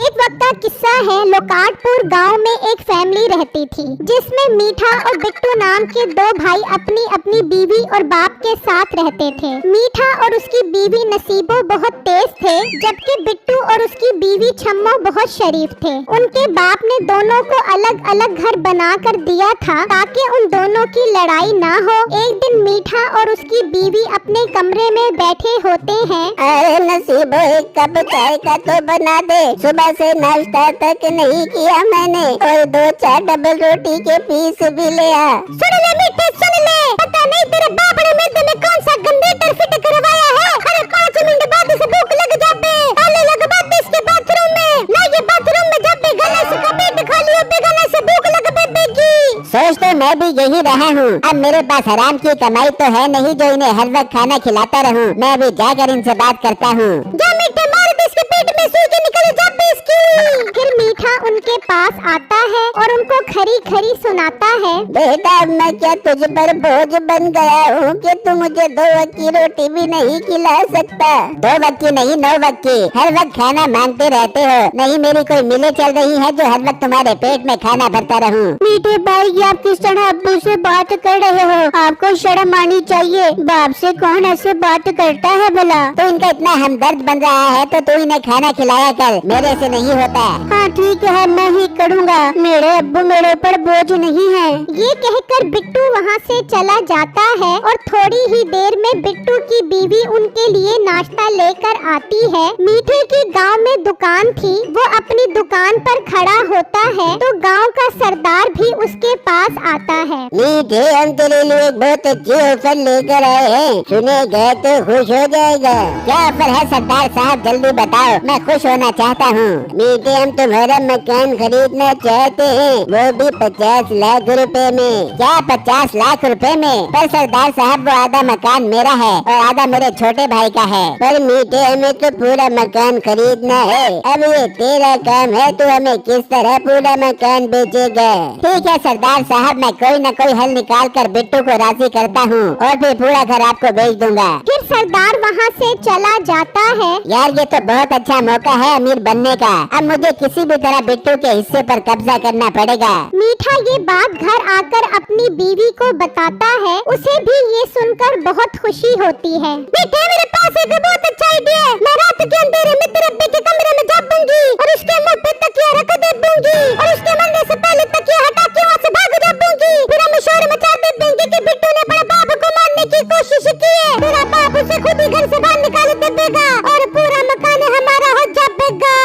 एक वक्त का किस्सा है। लोकाटपुर गांव में एक फैमिली रहती थी जिसमें मीठा और बिट्टू नाम के दो भाई अपनी अपनी बीवी और बाप के साथ रहते थे। मीठा और उसकी बीवी नसीबो बहुत तेज थे, जबकि बिट्टू और उसकी बीवी छम्मो बहुत शरीफ थे। उनके बाप ने दोनों को अलग अलग घर बना कर दिया था ताकि उन दोनों की लड़ाई ना हो। एक दिन मीठा और उसकी बीवी अपने कमरे में बैठे होते हैं। अरे नसीबो, एक कप चाय का तो बना दे, सुबह से नाश्ता तक नहीं किया मैंने, और 2-4 डबल रोटी के पीस भी ले आ। सुन ले मीठे, सुन ले, पता नहीं तेरे बाप ने मेरे में कौन सा जनरेटर फिट करवाया है। अरे 5 मिनट बाद इसे भूख लग जाबे, आने लग बात इसके बाथरूम में ना, ये बाथरूम में जाबे गले से का पेट खाली हो बे, गले से भूख लग बेगी। सोच तो मैं भी यही रहा हूँ। अब मेरे पास हराम की कमाई तो है नहीं जो इन्हें हर वक्त खाना खिलाता रहूँ। मैं अभी जाकर इनसे बात करता हूँ। जा मीठे, मार दे इसके पेट में सुई के निकल जाबे इसकी। फिर मीठा उनके पास आता है और उनको खरी खरी सुनाता है। बेटा, मैं क्या तुझ पर बोझ बन गया हूँ कि तू मुझे 2 वक्त की रोटी भी नहीं खिला सकता? 2 वक्त की नहीं, 9 वक्त की। हर वक्त खाना मांगते रहते हो। नहीं मेरी कोई मिले चल रही है जो हर वक्त तुम्हारे पेट में खाना भरता रहूं? मीठे भाई, ये आप किस तरह अब्बू से बात कर रहे हो? आपको शर्म आनी चाहिए। बाप से कौन ऐसे बात करता है भला? तो इनका इतना हमदर्द बन रहा है तो तू इन्हें खाना खिलाया कर, मेरे से नहीं होता। हाँ ठीक है, मैं ही करूँगा। मेरे अब्बू मेरे ऊपर बोझ नहीं है। ये कहकर बिट्टू वहाँ से चला जाता है और थोड़ी ही देर में बिट्टू की बीवी उनके लिए नाश्ता लेकर आती है। मीठे की गांव में दुकान थी, वो अपनी दुकान पर खड़ा होता है तो गांव का सरदार भी उसके पास आता है। मीठे, हम तेरे लिए एक बहुत अच्छी ऑफर लेकर आए हैं, सुनेगा तो खुश हो जाएगा। क्या ऑफर है सरदार साहब, जल्दी बताओ, मैं खुश होना चाहता हूँ। मीठे, हम तुम्हारा मकान खरीदना चाहते हैं, वो भी 50 लाख रुपए में। क्या 50 लाख रुपए में? पर सरदार साहब, वो आधा मकान मेरा है और आधा मेरे छोटे भाई का है। पर मीठे, हमें तो पूरा मकान खरीदना है। अब ये तेरा काम है, तू हमें किस तरह पूरा मकान बेचेगा? ठीक है सरदार साहब, मैं कोई न कोई हल निकाल कर बिट्टू को राजी करता हूँ और फिर पूरा घर आपको बेच दूंगा। फिर सरदार वहाँ से चला जाता है। यार, ये तो बहुत अच्छा मौका है अमीर बनने का। अब मुझे किसी भी तरह बिट्टू के हिस्से पर कब्जा करना पड़ेगा। मीठा ये बात घर आकर अपनी बीवी को बताता है। उसे भी ये सुनकर बहुत खुशी होती है। मीठे, मेरे पास एक बहुत अच्छा आइडिया है। मैं रात के अंधेरे में तेरे अब्बे के कमरे में जा दूंगी और उसके मुंह पे तकिया रख दे दूंगी और उसके मरने से पहले तकिया हटा के वहाँ से भाग जा दूंगी। फिर हम शोर मचा दे देंगे कि बिट्टू ने अपने बाप को मारने की कोशिश की है। तेरा बाप उसे खुद ही घर से बाहर निकाल देगा और पूरा मकान हमारा हो जाएगा।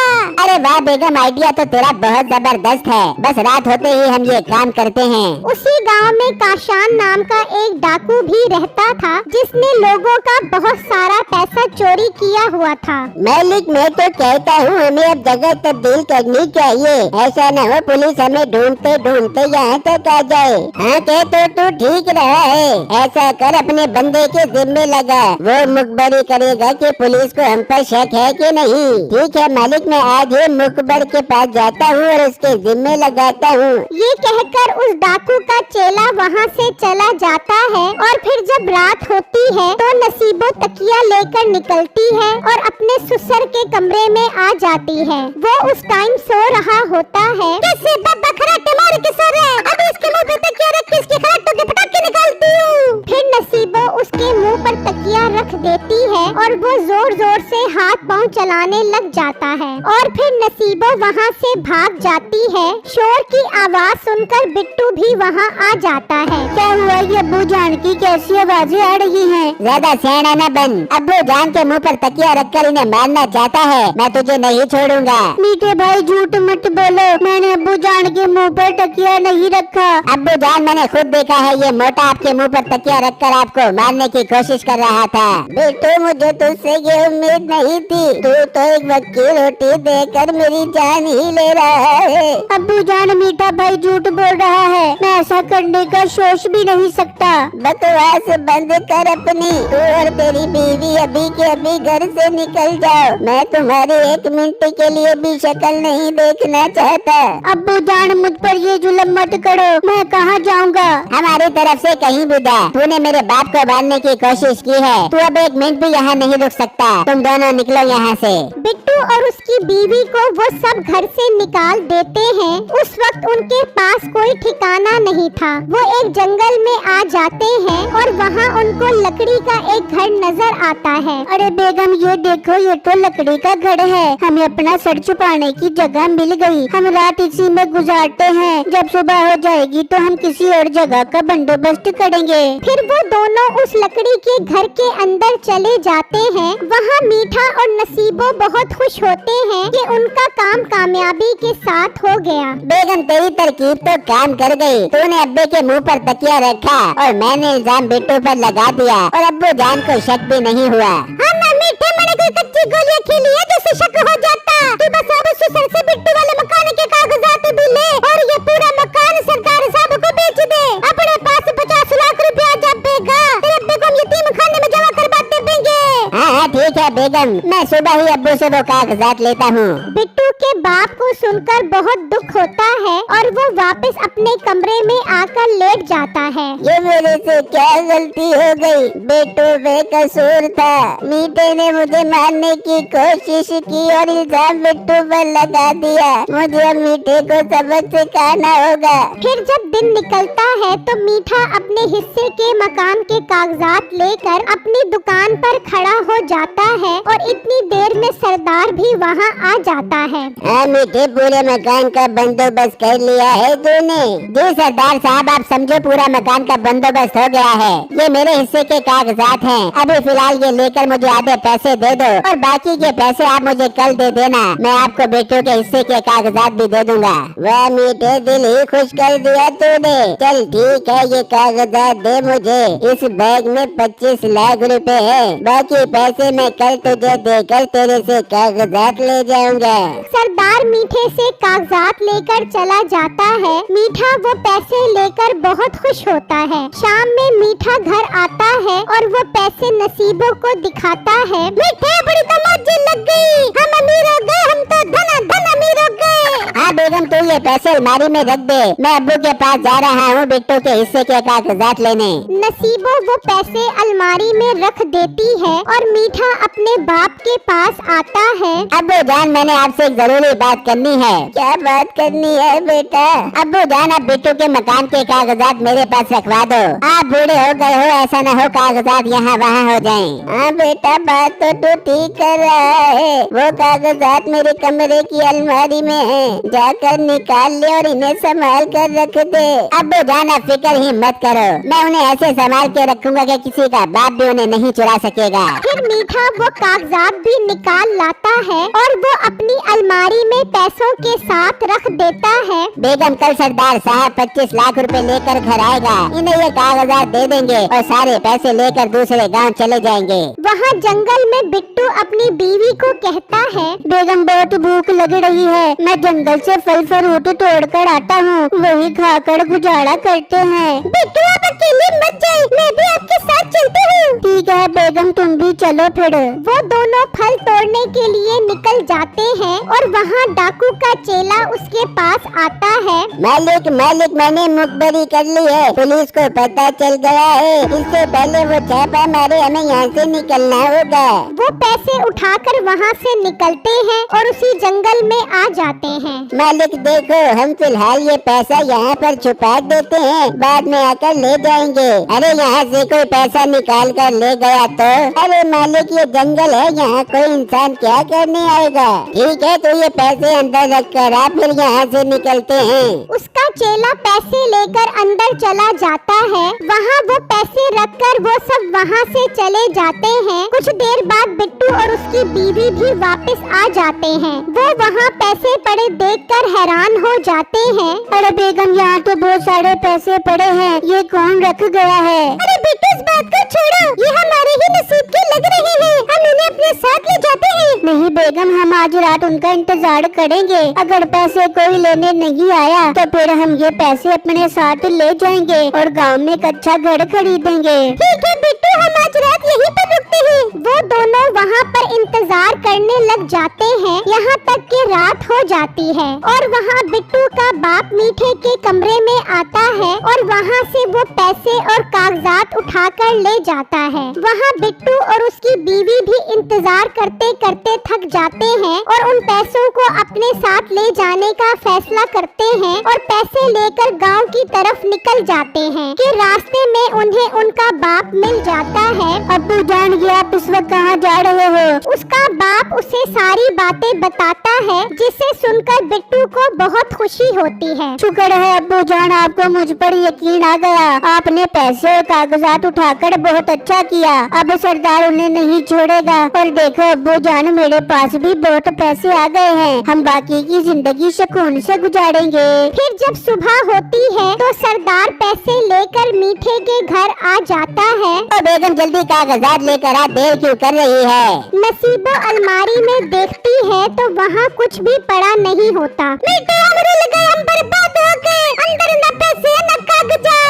अरे वाह बेगम, आइडिया तो तेरा बहुत जबरदस्त है। बस रात होते ही हम ये काम करते हैं। उसी गांव में काशान नाम का एक डाकू भी रहता था जिसने लोगों का बहुत सारा पैसा चोरी किया हुआ था। मालिक, मैं तो कहता हूँ हमें अब जगह तब्दील करनी चाहिए। ऐसा न हो पुलिस हमें ढूंढते ढूंढते यहाँ तक आ जाए। हाँ कहते तू ठीक रहा है। ऐसा कर, अपने बंदे के जिम्मे लगा, वो मुखबरी करेगा कि पुलिस को हम पर शक है कि नहीं। ठीक है मालिक, मैं आज ही मुखबर के पास जाता हूँ और उसके जिम्मे लगाता हूँ। ये कहकर उस डाकू का चेला वहाँ से चला जाता है और फिर जब रात होती है तो नसीबो तकिया लेकर निकलती है और अपने ससुर के कमरे में आ जाती है। वो उस टाइम सो रहा होता है। कैसे बाबा खराटे मार के सो रहा है? अभी इसके मुंह पे तकिया रख के इसके खराटों के पटाखे निकालती हूँ। फिर नसीबो उसके मुंह पर तकिया रख देती है और वो जोर जोर से हाथ पाँव चलाने लग जाता है और फिर नसीबो वहाँ से भाग जाती है। शोर की आवाज सुनकर बिट्टू भी वहाँ आ जाता है। क्या हुआ, ये अब्बू जान की कैसी आवाजें आ रही हैं? ज्यादा सियाना न बन। अब्बू जान के मुंह पर तकिया रखकर इन्हें मारना चाहता है। मैं तुझे नहीं छोड़ूंगा। मीठे भाई, झूठ मत बोलो, मैंने अब्बू जान के मुंह पर तकिया नहीं रखा। अब्बू जान, मैंने खुद देखा है, ये मोटा आपके मुंह पर तकिया रखकर आपको मारने की कोशिश कर रहा था। बेटू, मुझे तुझसे ये उम्मीद नहीं थी। तू तो एक वक्त की रोटी देकर मेरी जान ही ले रहा है। अब्बू जान, मीठा भाई झूठ बोल रहा है, मैं ऐसा करने का सोच भी नहीं सकता। बकवास बंद कर अपनी। तू और तेरी बीवी अभी के अभी घर से निकल जाओ। मैं तुम्हारे 1 मिनट के लिए भी शक्ल नहीं देखना चाहता। अब्बू जान, मुझ पर ये जुल्म मत करो, मैं कहाँ जाऊँगा? हमारी तरफ से कहीं भी जा। तूने मेरे बाप को मारने की कोशिश की है। तू अब 1 मिनट भी यहाँ नहीं रुक सकता। तुम दोनों निकलो यहाँ से। बिट्टू और उसकी बीवी को वो सब घर से निकाल देते हैं। उस वक्त उनके पास कोई ठिकाना नहीं था। वो एक जंगल में आ जाते हैं और वहाँ उनको लकड़ी का एक घर नजर आता है। अरे बेगम ये देखो, ये तो लकड़ी का घर है। हमें अपना सर छुपाने की जगह मिल गई। हम रात इसी में गुजारते हैं। जब सुबह हो जाएगी तो हम किसी और जगह का बंदोबस्त करेंगे। फिर वो दोनों उस लकड़ी के घर के अंदर चले जाते हैं। वहाँ मीठा और नसीबो बहुत खुश होते हैं कि उनका काम कामयाबी के साथ हो गया। बेगम तेरी तरकीब तो काम कर गई। तूने अब्बे के मुंह पर तकिया रखा और मैंने इल्जाम बिट्टू पर लगा दिया और अब्बू जान को शक भी नहीं हुआ। हाँ मैं मीठे मैंने कोई कच्ची गोलियां खेली है जिससे शक हो जाता। तू बस अब सर से बिट्टू वाले मकान के कागजात भी ले और ये पूरा मकान सरकार साहब को बेच दे। अपने पास 50 लाख रुपया जब देगा तेरे अब्बे को हम यतीम खाने में जमा करवा देंगे। हाँ ठीक है बेगम, मैं सुबह ही अब्बू से वो कागजात लेता हूँ। बिट्टू के बाप को सुनकर बहुत दुख होता है और वो वापस अपने कमरे में आकर लेट जाता है। ये मेरे से क्या गलती हो गई? बिट्टू बेकसूर था। मीठे ने मुझे मारने की कोशिश की और इल्जाम बिट्टू पर लगा दिया। मुझे अब मीठे को सबक सिखाना होगा। फिर जब दिन निकलता है तो मीठा अपने हिस्से के मकान के कागजात लेकर अपनी दुकान पर खड़ा हो जाता है और इतनी देर में सरदार भी वहाँ आ जाता है। हाँ मीठे, पूरे मकान का बंदोबस्त कर लिया है तूने? जी सरदार साहब, आप समझो पूरा मकान का बंदोबस्त हो गया है। ये मेरे हिस्से के कागजात हैं। अभी फिलहाल ये लेकर मुझे आधे पैसे दे दो और बाकी के पैसे आप मुझे कल दे देना। मैं आपको बिट्टू के हिस्से के कागजात भी दे दूंगा। वाह मीठे, दिल ही खुश कर दिया तूने। चल ठीक है, ये कागजात दे मुझे। इस बैग में 25 लाख रुपए है। बाकी पैसे मैं कल तुझे देकर तेरे से कागजात ले जाऊंगा। सरदार मीठे से कागजात लेकर चला जाता है। मीठा वो पैसे लेकर बहुत खुश होता है। शाम में मीठा घर आता है और वो पैसे नसीबों को दिखाता है। मीठे बड़ी तमाचे लग गई, हम अमीर हो गए, हम तो धन अमीर हो गए। हाँ बेगम, तू ये पैसे अलमारी में रख दे। मैं अब्बू के पास जा रहा हूँ बिट्टू के हिस्से के कागजात लेने। नसीबो वो पैसे अलमारी में रख देती है और मीठा अपने बाप के पास आता है। अब्बू जान, मैंने आपसे एक जरूरी बात करनी है। क्या बात करनी है बेटा? अब्बू जान, अब बिट्टू के मकान के कागजात मेरे पास रखवा दो। आप बूढ़े हो गए हो, ऐसा न हो कागजात यहाँ वहाँ हो जाएं। हाँ बेटा, बात तो तू ठीक कर रहा है। वो कागजात मेरे कमरे की अलमारी में है। जाकर निकाल ले और इन्हें संभाल कर रख दे। अब्बू जान, अब फिक्र ही मत करो। मैं उन्हें ऐसे संभाल के रखूंगा कि किसी का बाप भी उन्हें नहीं चुरा सकेगा। फिर मीठा वो कागजात भी निकाल लाता है और वो अपनी अलमारी में पैसों के साथ रख देता है। बेगम, कल सरदार साहब 25 लाख रुपए लेकर घर आएगा। इन्हें ये कागजात दे देंगे और सारे पैसे लेकर दूसरे गांव चले जाएंगे। वहाँ जंगल में बिट्टू अपनी बीवी को कहता है, बेगम बहुत भूख लग रही है। मैं जंगल से फल फ्रूट तोड़ कर आता हूँ, वही खाकर गुजारा करते हैं। बिट्टू आप अकेले मत जाए, मैं भी आपके साथ चलती हूँ। ठीक है बेगम, तुम भी चलो फिर। वो दोनों फल तोड़ने के लिए निकल जाते हैं और वहाँ डाकू का चेला उसके पास आता है। मालिक मालिक, मैंने मुखबरी कर ली है। पुलिस को पता चल गया है। इससे पहले वो छापा मारे, हमें यहाँ से निकलना होगा। वो पैसे उठाकर वहाँ से निकलते हैं और उसी जंगल में आ जाते हैं। मालिक देखो, हम फिलहाल ये पैसा यहाँ पर छुपा देते हैं, बाद में आकर ले जाएंगे। अरे यहाँ से कोई पैसा निकाल कर ले गया तो? अरे मालिक, ये जंगल है, यहाँ कोई इंसान क्या करने आएगा। ठीक है, तो ये पैसे अंदर रख कर आप फिर यहाँ से निकलते हैं। उसका चेला पैसे लेकर अंदर चला जाता है। वहाँ वो पैसे रखकर वो सब वहाँ से चले जाते हैं। कुछ देर बाद बिट्टू और उसकी बीवी भी वापस आ जाते हैं। वो वहाँ पैसे पड़े देखकर हैरान हो जाते हैं। अरे बेगम, यहाँ तो बहुत सारे पैसे पड़े हैं, ये कौन रख गया है? अरे बेटू, इस बात को छोड़ो, ये हमारे ही नसीब के लग रहे हैं, हम इन्हें अपने साथ ले जाते हैं। नहीं बेगम, हम आज रात उनका इंतजार करेंगे। अगर पैसे कोई लेने नहीं आया तो फिर हम ये पैसे अपने साथ ले जाएंगे और गांव में एक अच्छा घर खरीदेंगे। ठीक है बिट्टू, हम आज रात यहीं पर रुकते हैं। वो दोनों वहाँ पर इंतजार करने लग जाते हैं, यहाँ तक कि रात हो जाती है। और वहाँ बिट्टू का बाप मीठे के कमरे में आता है और वहाँ से वो पैसे और कागजात उठाकर ले जाता है। वहाँ बिट्टू और उसकी बीवी भी इंतजार करते करते थक जाते हैं और उन पैसों को अपने साथ ले जाने का फैसला करते हैं और पैसे लेकर गांव की तरफ निकल जाते हैं कि रास्ते में उन्हें उनका बाप मिल जाता है। अब्बू जान ये आप इस वक्त कहाँ जा रहे हो? उसका बाप उसे सारी बातें बताता है, जिसे सुनकर बिट्टू को बहुत खुशी होती है। शुक्र है अब्बू जान, आपको मुझ पर यकीन आ गया। आपने पैसे और कागजात उठाकर बहुत अच्छा किया। अब सरदार उन्हें नहीं छोड़ेगा। और देखो अब्बू जान, मेरे पास भी बहुत पैसे आ गए हैं। हम बाकी की जिंदगी सुकून से गुजारेंगे। फिर जब सुबह होती है तो सरदार पैसे लेकर मीठे के घर आ जाता है। और बेगम जल्दी कागजात लेकर आ, देर क्यों कर रही है? नसीबो अलमारी में देखती है तो वहाँ कुछ भी पड़ा नहीं होता। हम बर्बाद हो गए, अंदर न पैसे न कागजात।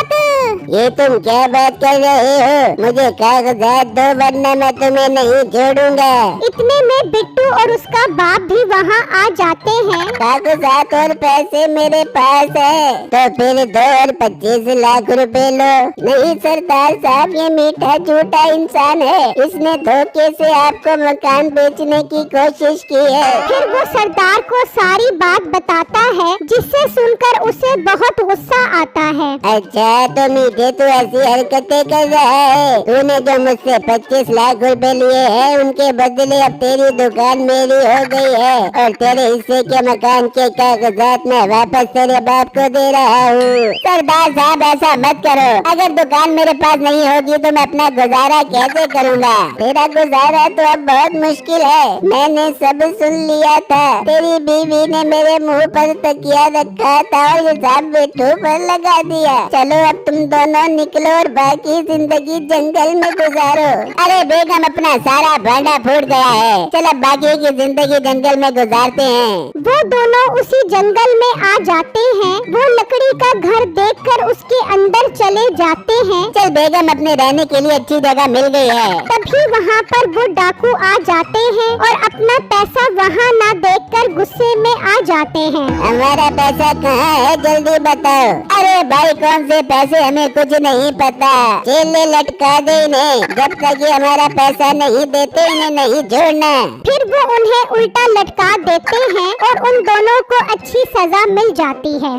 ये तुम क्या बात कर रहे हो? मुझे कागजात दो वरना मैं तुम्हें नहीं छोड़ूंगा। इतने में बिट्टू और उसका बाप भी वहाँ आ जाते हैं। कागजात और पैसे मेरे पास है, तो फिर 2 और 25 लाख रुपए लो। नहीं सरदार साहब, ये मीठा झूठा इंसान है। इसने धोखे से आपको मकान बेचने की कोशिश की है। फिर वो सरदार को सारी बात बताता है, जिससे सुनकर उसे बहुत गुस्सा आता है। अच्छा तो मीठे तू ऐसी हरकतें कर रहा है। तूने जो मुझसे 25 लाख रुपए लिए हैं, उनके बदले अब तेरी दुकान मेरी हो गई है और तेरे हिस्से के मकान के कागजात मैं वापस तेरे बाप को दे रहा हूँ। सरदार साहब ऐसा मत करो। अगर दुकान मेरे पास नहीं होगी तो मैं अपना गुजारा कैसे करूँगा? तेरा गुजारा तो अब बहुत मुश्किल है। मैंने सब सुन लिया था। तेरी बीवी ने मेरे मुँह पर तकिया रखा था और हिसाब बिट्टू पर लगा दिया। चलो अब तुम दोनों निकलो और बाकी जिंदगी जंगल में गुजारो। अरे बेगम, अपना सारा भांडा फूट गया है। चलो बाकी की जिंदगी जंगल में गुजारते हैं। वो दोनों उसी जंगल में आ जाते हैं। वो लकड़ी का घर देखकर उसके अंदर चले जाते हैं। चल बेगम, अपने रहने के लिए अच्छी जगह मिल गई है। तभी वहाँ पर वो डाकू आ जाते हैं और अपना पैसा वहाँ न देखकर गुस्से में आ जाते हैं। हमारा पैसा कहाँ है, जल्दी बताओ। अरे भाई, कौन से पैसे, हमें कुछ नहीं पता। जेल में लटका दे इन्हें। जब तक ये हमारा पैसा नहीं देते इन्हें नहीं छोड़ना। फिर वो उन्हें उल्टा लटका देते हैं और उन दोनों को अच्छी सजा मिल जाती है।